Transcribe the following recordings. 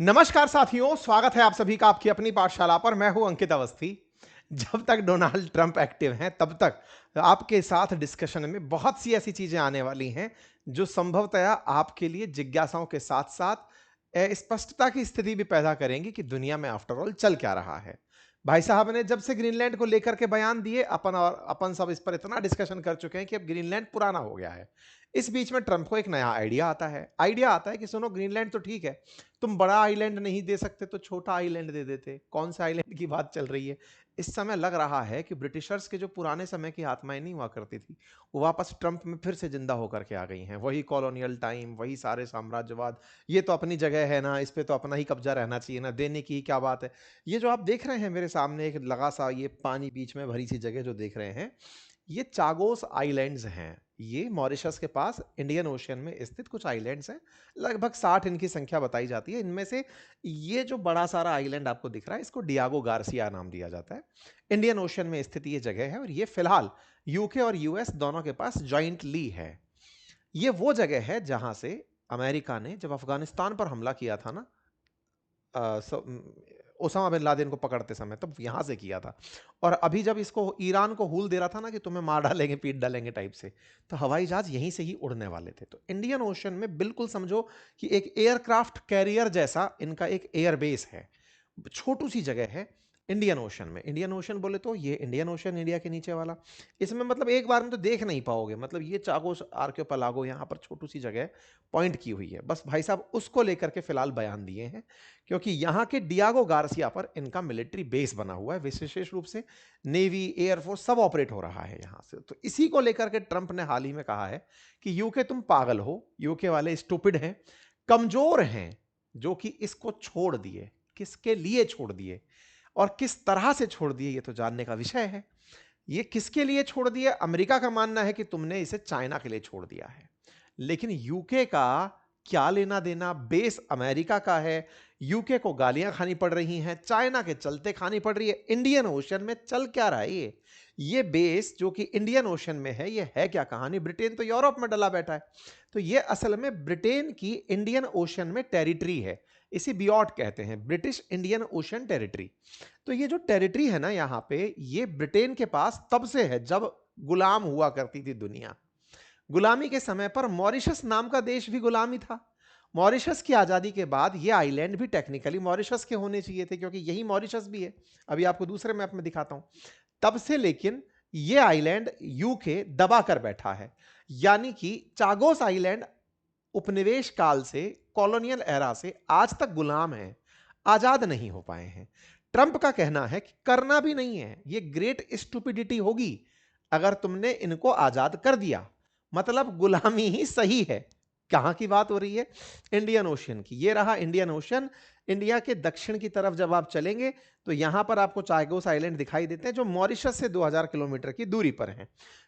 नमस्कार साथियों, स्वागत है आप सभी का आपकी अपनी पाठशाला पर। मैं हूं अंकित अवस्थी। जब तक डोनाल्ड ट्रंप एक्टिव हैं तब तक आपके साथ डिस्कशन में बहुत सी ऐसी चीजें आने वाली हैं जो संभवतया आपके लिए जिज्ञासाओं के साथ साथ स्पष्टता की स्थिति भी पैदा करेंगी कि दुनिया में आफ्टर ऑल चल क्या रहा है। भाई साहब ने जब से ग्रीनलैंड को लेकर के बयान दिए, अपन सब इस पर इतना डिस्कशन कर चुके हैं कि अब ग्रीनलैंड पुराना हो गया है। इस बीच में ट्रंप को एक नया आइडिया आता है कि सुनो, ग्रीनलैंड तो ठीक है, तुम बड़ा आइलैंड नहीं दे सकते तो छोटा आइलैंड दे देते। कौन सा आइलैंड की बात चल रही है? इस समय लग रहा है कि ब्रिटिशर्स के जो पुराने समय की आत्माएं नहीं हुआ करती थी, वो वापस ट्रंप में फिर से जिंदा होकर के आ गई हैं। वही कॉलोनियल टाइम, वही सारे साम्राज्यवाद। ये तो अपनी जगह है ना, इस पे तो अपना ही कब्जा रहना चाहिए ना, देने की क्या बात है। ये जो आप देख रहे हैं मेरे सामने, एक लगा सा ये पानी बीच में भरी सी जगह जो देख रहे हैं, ये चागोस आइलैंड्स हैं। ये मॉरिशस के पास इंडियन ओशियन में स्थित कुछ आइलैंड्स हैं। लगभग 60 इनकी संख्या बताई जाती है। इनमें से ये जो बड़ा सारा आइलैंड आपको दिख रहा है, इसको डियागो गार्सिया नाम दिया जाता है। इंडियन ओशियन में स्थित ये जगह है और ये फिलहाल यूके और यूएस दोनों के पास जॉइंटली है। ये वो जगह है जहां से अमेरिका ने जब अफगानिस्तान पर हमला किया था ना, ओसामा बिन लादेन को पकड़ते समय, तब यहां से किया था। और अभी जब इसको ईरान को हूल दे रहा था ना कि तुम्हें मार डालेंगे, पीट डालेंगे टाइप से, तो हवाई जहाज यहीं से ही उड़ने वाले थे। तो इंडियन ओशन में बिल्कुल समझो कि एक एयरक्राफ्ट कैरियर जैसा इनका एक एयरबेस है। छोटू सी जगह है इंडियन ओशन में। इंडियन ओशन बोले तो ये इंडियन ओशन, इंडिया के नीचे वाला। इसमें मतलब एक बार में तो देख नहीं पाओगे, मतलब ये चागोस आर्कियोपेलागो यहाँ पर छोटू सी जगह पॉइंट की हुई है। बस भाई साहब उसको लेकर के फिलहाल बयान दिए हैं, क्योंकि यहाँ के डियागो गार्सिया पर इनका मिलिट्री बेस बना हुआ है। विशेष रूप से नेवी, एयरफोर्स सब ऑपरेट हो रहा है यहाँ से। तो इसी को लेकर के ट्रंप ने हाल ही में कहा है कि यूके तुम पागल हो, यूके वाले स्टूपिड हैं, कमजोर हैं, जो कि इसको छोड़ दिए। किसके लिए छोड़ दिए और किस तरह से छोड़ दिए, ये तो जानने का विषय है। ये किसके लिए छोड़ दिए? अमेरिका का मानना है कि तुमने इसे चाइना के लिए छोड़ दिया है, लेकिन यूके का क्या लेना देना? बेस अमेरिका का है। यूके को गालियां खानी पड़ रही हैं, चाइना के चलते खानी पड़ रही है। इंडियन ओशन में चल क्या रहा है ये बेस जो कि इंडियन ओशन में है, ये है क्या कहानी? ब्रिटेन तो यूरोप में डला बैठा है। तो ये असल में ब्रिटेन की इंडियन ओशन में टेरिटरी है। इसी बियॉट कहते हैं, ब्रिटिश इंडियन ओशन टेरिटरी। तो ये जो टेरिटरी है ना यहाँ पे, ये ब्रिटेन के पास तब से है जब गुलाम हुआ करती थी दुनिया। गुलामी के समय पर मॉरिशस नाम का देश भी गुलामी था। मॉरिशस की आजादी के बाद ये आइलैंड भी टेक्निकली मॉरिशस के होने चाहिए थे, क्योंकि यही मॉरिशस भी है। अभी आपको दूसरे मैप में दिखाता हूं। तब से लेकिन ये आइलैंड यूके दबा कर बैठा है। यानी कि चागोस आइलैंड उपनिवेश काल से, कॉलोनियल एरा से आज तक गुलाम है, आजाद नहीं हो पाए हैं। ट्रंप का कहना है कि करना भी नहीं है, ये ग्रेट स्टूपिडिटी होगी अगर तुमने इनको आजाद कर दिया। मतलब गुलामी ही सही है। कहां की बात हो रही है? इंडियन ओशियन की। ये रहा इंडियन ओशन। इंडिया के दक्षिण की तरफ जब आप चलेंगे तो यहां पर आपको चागोस आइलैंड दिखाई देते हैं, जो मॉरिशस से 2000 किलोमीटर की दूरी पर हैं।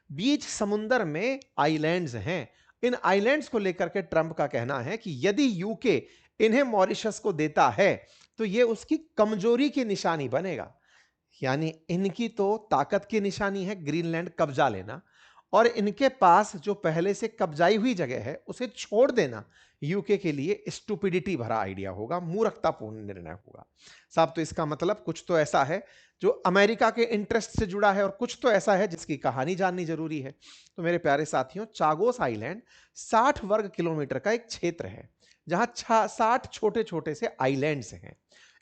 बीच समुंदर में आइलैंड्स हैं। इन आइलैंड्स को लेकर के ट्रंप का कहना है कि यदि यूके इन्हें मॉरिशस को देता है तो यह उसकी कमजोरी की निशानी बनेगा। यानी इनकी तो ताकत की निशानी है ग्रीनलैंड कब्जा लेना, और इनके पास जो पहले से कब्जाई हुई जगह है उसे छोड़ देना यूके के लिए स्टूपिडिटी भरा आइडिया होगा, मूर्खतापूर्ण निर्णय होगा। साहब, तो इसका मतलब कुछ तो ऐसा है जो अमेरिका के इंटरेस्ट से जुड़ा है और कुछ तो ऐसा है जिसकी कहानी जाननी जरूरी है। तो मेरे प्यारे साथियों, चागोस आइलैंड 60 वर्ग किलोमीटर का एक क्षेत्र है जहां 60 छोटे छोटे से आइलैंड्स हैं।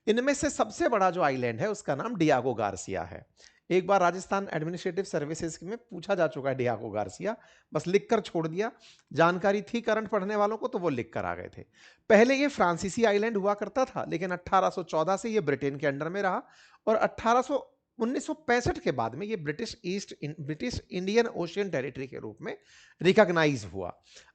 इनमें से सबसे बड़ा जो आइलैंड है उसका नाम डियागो गार्सिया है। एक बार राजस्थान एडमिनिस्ट्रेटिव सर्विसेज में पूछा जा चुका है डियागो गार्सिया, बस लिखकर छोड़ दिया। जानकारी थी करंट पढ़ने वालों को तो वो लिख कर आ गए थे। पहले ये फ्रांसीसी आइलैंड हुआ करता था, लेकिन 1814 से ये ब्रिटेन के अंडर में रहा, और 1965 के बाद में ये ब्रिटिश इंडियन ओशियन टेरिटरी के रूप में रिकॉग्नाइज हुआ।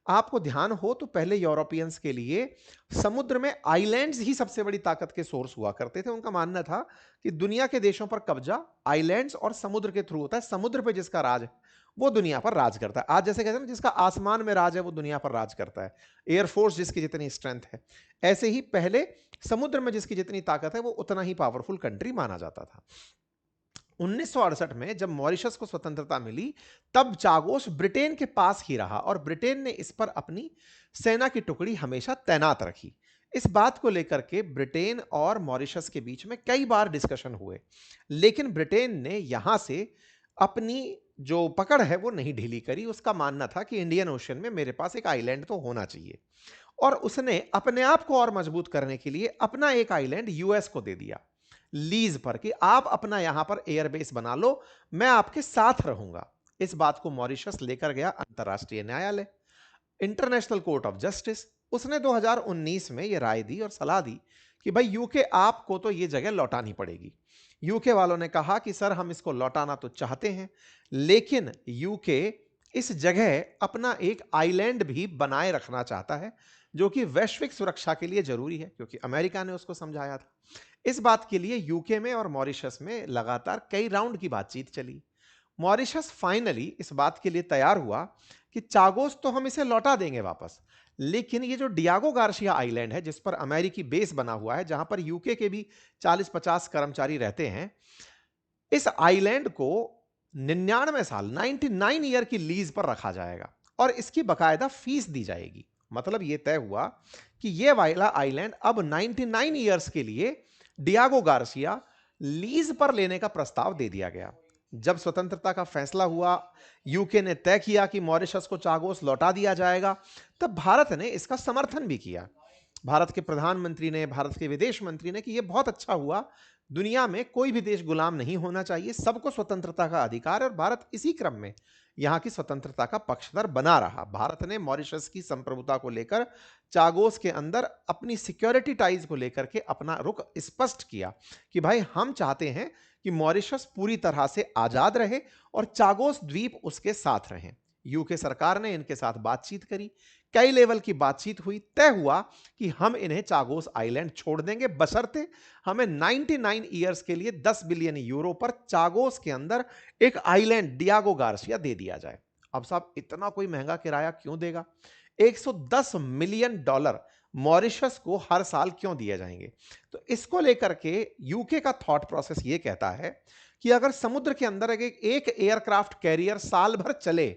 आपको ध्यान हो तो पहले यूरोपियंस के लिए समुद्र में आइलैंड्स ही सबसे बड़ी ताकत के सोर्स हुआ करते थे। उनका मानना था कि दुनिया के देशों पर कब्जा आइलैंड्स और समुद्र के थ्रू होता है। समुद्र पे जिसका राज है वो दुनिया पर राज करता है। आज जैसे कहते हैं ना, जिसका आसमान में राज है वो दुनिया पर राज करता है। एयरफोर्स जिसकी जितनी स्ट्रेंथ है, ऐसे ही पहले समुद्र में जिसकी जितनी ताकत है वो उतना ही पावरफुल कंट्री माना जाता था। 1968 में जब मॉरिशस को स्वतंत्रता मिली, तब चागोस ब्रिटेन के पास ही रहा और ब्रिटेन ने इस पर अपनी सेना की टुकड़ी हमेशा तैनात रखी। इस बात को लेकर के ब्रिटेन और मॉरिशस के बीच में कई बार डिस्कशन हुए, लेकिन ब्रिटेन ने यहां से अपनी जो पकड़ है वो नहीं ढीली करी। उसका मानना था कि इंडियन ओशन में मेरे पास एक आइलैंड तो होना चाहिए, और उसने अपने आप को और मजबूत करने के लिए अपना एक आइलैंड यूएस को दे दिया लीज पर, कि आप अपना यहां पर एयरबेस बना लो, मैं आपके साथ रहूंगा। इस बात को मॉरिशस लेकर गया अंतरराष्ट्रीय न्यायालय, इंटरनेशनल कोर्ट ऑफ जस्टिस। उसने 2019 में यह राय दी और सलाह दी कि भाई यूके आपको तो यह जगह लौटानी पड़ेगी। यूके वालों ने कहा कि सर हम इसको लौटाना तो चाहते हैं, लेकिन यूके इस जगह अपना एक आइलैंड भी बनाए रखना चाहता है, जो कि वैश्विक सुरक्षा के लिए जरूरी है, क्योंकि अमेरिका ने उसको समझाया था। इस बात के लिए यूके में और मॉरिशस में लगातार कई राउंड की बातचीत चली। मॉरिशस फाइनली इस बात के लिए तैयार हुआ कि चागोस तो हम इसे लौटा देंगे वापस, लेकिन ये जो डियागो गार्सिया आइलैंड है जिस पर अमेरिकी बेस बना हुआ है, जहां पर यूके के भी 40-50 कर्मचारी रहते हैं, इस आइलैंड को 99 साल 99 ईयर की लीज पर रखा जाएगा और इसकी बकायदा फीस दी जाएगी। मतलब यह तय हुआ कि यह वाला आइलैंड अब 99 ईयर्स के लिए डियागो गार्सिया लीज पर लेने का प्रस्ताव दे दिया गया। जब स्वतंत्रता का फैसला हुआ, यूके ने तय किया कि मॉरिशस को चागोस लौटा दिया जाएगा, तब भारत ने इसका समर्थन भी किया। भारत के प्रधानमंत्री ने, भारत के विदेश मंत्री ने कि यह बहुत अच्छा हुआ, दुनिया में कोई भी देश गुलाम नहीं होना चाहिए, सबको स्वतंत्रता का अधिकार है, और भारत इसी क्रम में यहां की स्वतंत्रता का पक्षधर बना रहा। भारत ने मॉरिशस की संप्रभुता को लेकर चागोस के अंदर अपनी सिक्योरिटी टाइज को लेकर के अपना रुख स्पष्ट किया कि भाई हम चाहते हैं कि मॉरिशस पूरी तरह से आजाद रहे और चागोस द्वीप उसके साथ रहें। यूके सरकार ने इनके साथ बातचीत करी, कई लेवल की बातचीत हुई, तय हुआ कि हम इन्हें चागोस आइलैंड छोड़ देंगे, बशर्ते हमें 99 ईयर्स के लिए 10 बिलियन यूरो पर चागोस के अंदर एक आइलैंड डियागो गार्सिया दे दिया जाए। अब साहब इतना कोई महंगा किराया क्यों देगा? 110 मिलियन डॉलर मॉरिशस को हर साल क्यों दिए जाएंगे? तो इसको लेकर के यूके का थॉट प्रोसेस ये कहता है कि अगर समुद्र के अंदर एक एयरक्राफ्ट कैरियर साल भर चले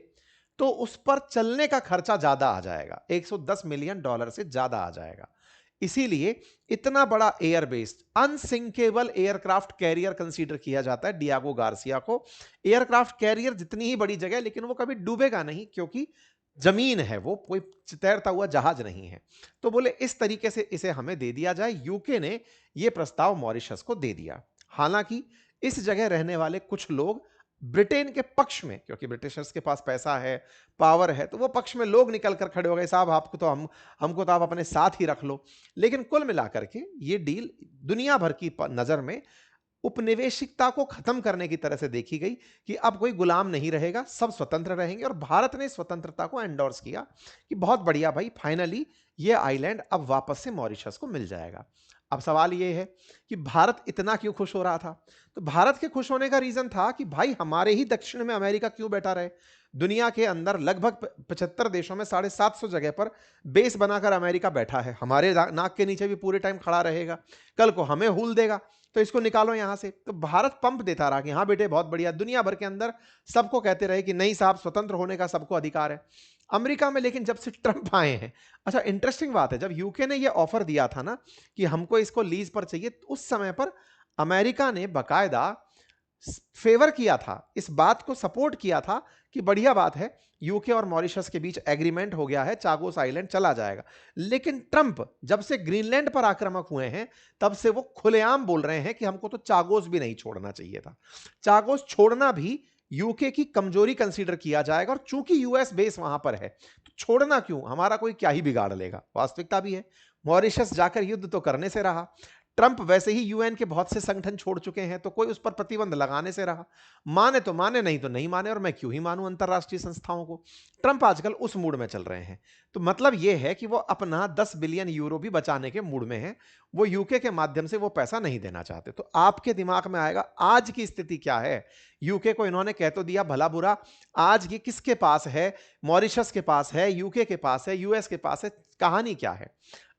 तो उस पर चलने का खर्चा ज्यादा आ जाएगा, 110 मिलियन डॉलर से ज्यादा आ जाएगा। इसीलिए इतना बड़ा airbase, unsinkable aircraft carrier consider किया जाता है डियागो गार्सिया को। एयरक्राफ्ट कैरियर जितनी ही बड़ी जगह, लेकिन वो कभी डूबेगा नहीं, क्योंकि जमीन है, वो कोई तैरता हुआ जहाज नहीं है। तो बोले इस तरीके से इसे हमें दे दिया जाए। यूके ने यह प्रस्ताव मॉरिशस को दे दिया। हालांकि इस जगह रहने वाले कुछ लोग ब्रिटेन के पक्ष में, क्योंकि ब्रिटिशर्स के पास पैसा है, पावर है, तो वो पक्ष में लोग निकल कर खड़े हो गए, साहब आपको तो हमको तो आप अपने साथ ही रख लो। लेकिन कुल मिलाकर के ये डील दुनिया भर की नजर में उपनिवेशिकता को खत्म करने की तरह से देखी गई कि अब कोई गुलाम नहीं रहेगा, सब स्वतंत्र रहेंगे। और भारत ने स्वतंत्रता को एंडोर्स किया कि बहुत बढ़िया भाई, फाइनली ये आइलैंड अब वापस से मॉरिशस को मिल जाएगा। अब सवाल ये है कि भारत इतना क्यों खुश हो रहा था? तो भारत के खुश होने का रीजन था कि भाई हमारे ही दक्षिण में अमेरिका क्यों बैठा रहे? दुनिया के अंदर लगभग 75 देशों में 750 जगह पर बेस बनाकर अमेरिका बैठा है, हमारे नाक के नीचे भी पूरे टाइम खड़ा रहेगा, कल को हमें हुल देगा, तो इसको निकालो यहां से। तो भारत पंप देता रहा कि हाँ बेटे बहुत बढ़िया, दुनिया भर के अंदर सबको कहते रहे कि नहीं साहब स्वतंत्र होने का सबको अधिकार है। अमेरिका में लेकिन जब से ट्रंप आए हैं, अच्छा इंटरेस्टिंग बात है, जब यूके ने यह ऑफर दिया था ना कि हमको इसको लीज पर चाहिए, तो उस समय पर अमेरिका ने बकायदा फेवर किया था, इस बात को सपोर्ट किया था कि बढ़िया बात है, यूके और मॉरिशस के बीच एग्रीमेंट हो गया है, चागोस आइलैंड चला जाएगा। लेकिन ट्रंप जब से ग्रीनलैंड पर आक्रामक हुए हैं, तब से वो खुलेआम बोल रहे हैं कि हमको तो चागोस भी नहीं छोड़ना चाहिए था। चागोस छोड़ना भी यूके की कमजोरी कंसीडर किया जाएगा, और चूंकि यूएस बेस वहां पर है, तो छोड़ना क्यों, हमारा कोई क्या ही बिगाड़ लेगा। वास्तविकता भी है, मॉरिशस जाकर युद्ध तो करने से रहा, ट्रंप वैसे ही यूएन के बहुत से संगठन छोड़ चुके हैं, तो कोई उस पर प्रतिबंध लगाने से रहा। माने तो माने, नहीं तो नहीं माने, और मैं क्यों ही मानूं अंतरराष्ट्रीय संस्थाओं को। ट्रंप आजकल उस मूड में चल रहे हैं। तो मतलब यह है कि वो अपना 10 बिलियन यूरो भी बचाने के मूड में है, वो यूके के माध्यम से वो पैसा नहीं देना चाहते। तो आपके दिमाग में आएगा आज की स्थिति क्या है। यूके को इन्होंने कह तो दिया भला बुरा, आज ये किसके पास है? मॉरिशस के पास है, यूके के पास है, यूएस के पास है। कहानी क्या है?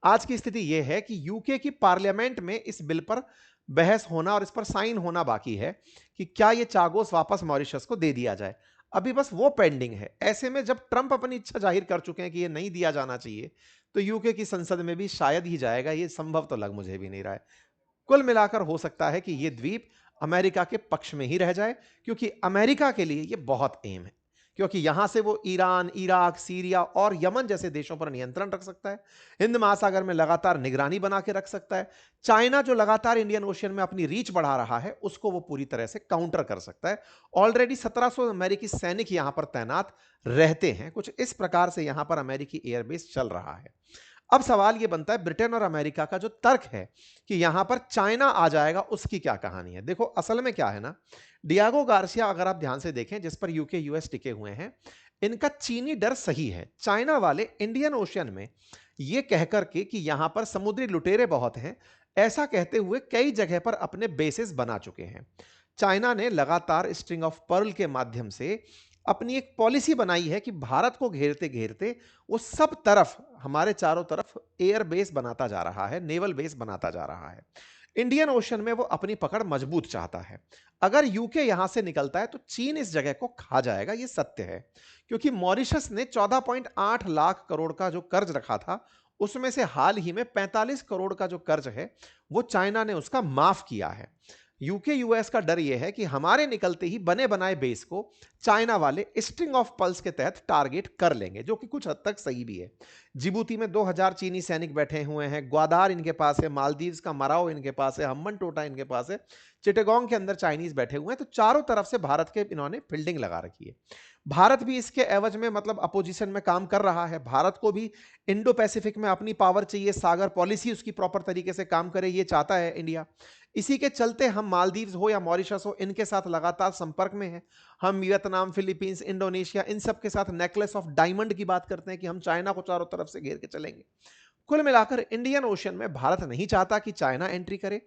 आज की स्थिति यह है कि यूके की पार्लियामेंट में इस बिल पर बहस होना और इस पर साइन होना बाकी है कि क्या यह चागोस वापस मॉरिशस को दे दिया जाए। अभी बस वो पेंडिंग है। ऐसे में जब ट्रंप अपनी इच्छा जाहिर कर चुके हैं कि यह नहीं दिया जाना चाहिए, तो यूके की संसद में भी शायद ही जाएगा, ये संभव तो लग मुझे भी नहीं रहा है। कुल मिलाकर हो सकता है कि ये द्वीप अमेरिका के पक्ष में ही रह जाए, क्योंकि अमेरिका के लिए ये बहुत अहम है, क्योंकि यहां से वो ईरान, इराक, सीरिया और यमन जैसे देशों पर नियंत्रण रख सकता है, हिंद महासागर में लगातार निगरानी बना के रख सकता है। चाइना जो लगातार इंडियन ओशियन में अपनी रीच बढ़ा रहा है, उसको वो पूरी तरह से काउंटर कर सकता है। ऑलरेडी 1700 अमेरिकी सैनिक यहां पर तैनात रहते हैं। कुछ इस प्रकार से यहां पर अमेरिकी एयरबेस चल रहा है। अब सवाल यह बनता है, ब्रिटेन और अमेरिका का जो तर्क है कि यहां पर चाइना आ जाएगा, उसकी क्या कहानी है। देखो असल में क्या है ना, डियागो गार्सिया अगर आप ध्यान से देखें, जिस पर यूके यूएस टिके हुए हैं, इनका चीनी डर सही है। चाइना वाले इंडियन ओशियन में यह कहकर के कि यहां पर समुद्री लुटेरे बहुत हैं, ऐसा कहते हुए कई जगह पर अपने बेसिस बना चुके हैं। चाइना ने लगातार स्ट्रिंग ऑफ पर्ल के माध्यम से अपनी एक पॉलिसी बनाई है कि भारत को घेरते घेरते वो सब तरफ, हमारे चारों तरफ एयर बेस बनाता जा रहा है, नेवल बेस बनाता जा रहा है। इंडियन ओशन में वो अपनी पकड़ मजबूत चाहता है। अगर यूके यहां से निकलता है तो चीन इस जगह को खा जाएगा, ये सत्य है। क्योंकि मॉरिशस ने 14.8 लाख करोड़ का जो कर्ज रखा था, उसमें से हाल ही में 45 करोड़ का जो कर्ज है, वो चाइना ने उसका माफ किया है। यूके यूएस का डर यह है कि हमारे निकलते ही बने बनाए बेस को चाइना वाले स्ट्रिंग ऑफ पल्स के तहत टारगेट कर लेंगे, जो कि कुछ हद तक सही भी है। जिबूती में 2000 चीनी सैनिक बैठे हुए हैं, ग्वादार इनके पास है, मालदीव्स का मराओ इनके पास है, हम्बन टोटा इनके पास है, चिटेगोंग के अंदर चाइनीज बैठे हुए हैं। तो चारों तरफ से भारत के इन्होंने फील्डिंग लगा रखी है। भारत भी इसके एवज में मतलब अपोजिशन में काम कर रहा है। भारत को भी इंडो पैसिफिक में अपनी पावर चाहिए, सागर पॉलिसी उसकी प्रॉपर तरीके से काम करे, ये चाहता है इंडिया। इसी के चलते हम मालदीव्स हो या मॉरिशस हो, इनके साथ लगातार संपर्क में हैं। हम वियतनाम, फिलीपींस, इंडोनेशिया, इन सब के साथ नेकलेस ऑफ डायमंड की बात करते हैं कि हम चाइना को चारों तरफ से घेर के चलेंगे। कुल मिलाकर इंडियन ओशन में भारत नहीं चाहता कि चाइना एंट्री करे,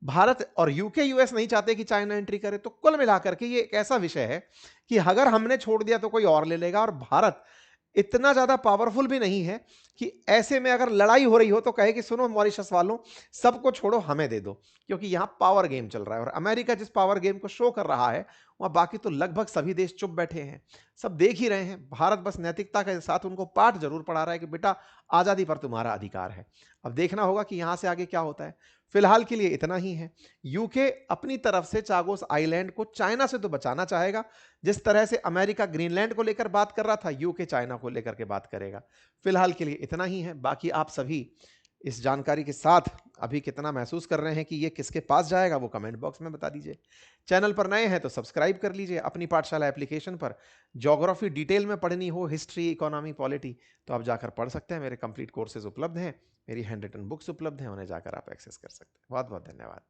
भारत और यूके यूएस नहीं चाहते कि चाइना एंट्री करे। तो कुल मिलाकर के ये एक ऐसा विषय है कि अगर हमने छोड़ दिया तो कोई और ले लेगा, और भारत इतना ज्यादा पावरफुल भी नहीं है कि ऐसे में अगर लड़ाई हो रही हो तो कहे कि सुनो मॉरिशस वालों, सबको छोड़ो हमें दे दो। क्योंकि यहां पावर गेम चल रहा है, और अमेरिका जिस पावर गेम को शो कर रहा है, वहां बाकी तो लगभग सभी देश चुप बैठे हैं, सब देख ही रहे हैं। भारत बस नैतिकता के साथ उनको पाठ जरूर पढ़ा रहा है कि बेटा आजादी पर तुम्हारा अधिकार है। अब देखना होगा कि यहां से आगे क्या होता है। फिलहाल के लिए इतना ही है। यूके अपनी तरफ से चागोस आइलैंड को चाइना से तो बचाना चाहेगा, जिस तरह से अमेरिका ग्रीनलैंड को लेकर बात कर रहा था, यूके चाइना को लेकर के बात करेगा। फिलहाल के लिए इतना ही है। बाकी आप सभी इस जानकारी के साथ अभी कितना महसूस कर रहे हैं कि ये किसके पास जाएगा, वो कमेंट बॉक्स में बता दीजिए। चैनल पर नए हैं तो सब्सक्राइब कर लीजिए। अपनी पाठशाला एप्लीकेशन पर ज्योग्राफी डिटेल में पढ़नी हो, हिस्ट्री, इकोनॉमी, पॉलिटी, तो आप जाकर पढ़ सकते हैं। मेरे कंप्लीट कोर्सेज उपलब्ध हैं, मेरी हैंड रिटन बुक्स उपलब्ध हैं, उन्हें जाकर आप एक्सेस कर सकते हैं। बहुत बहुत धन्यवाद।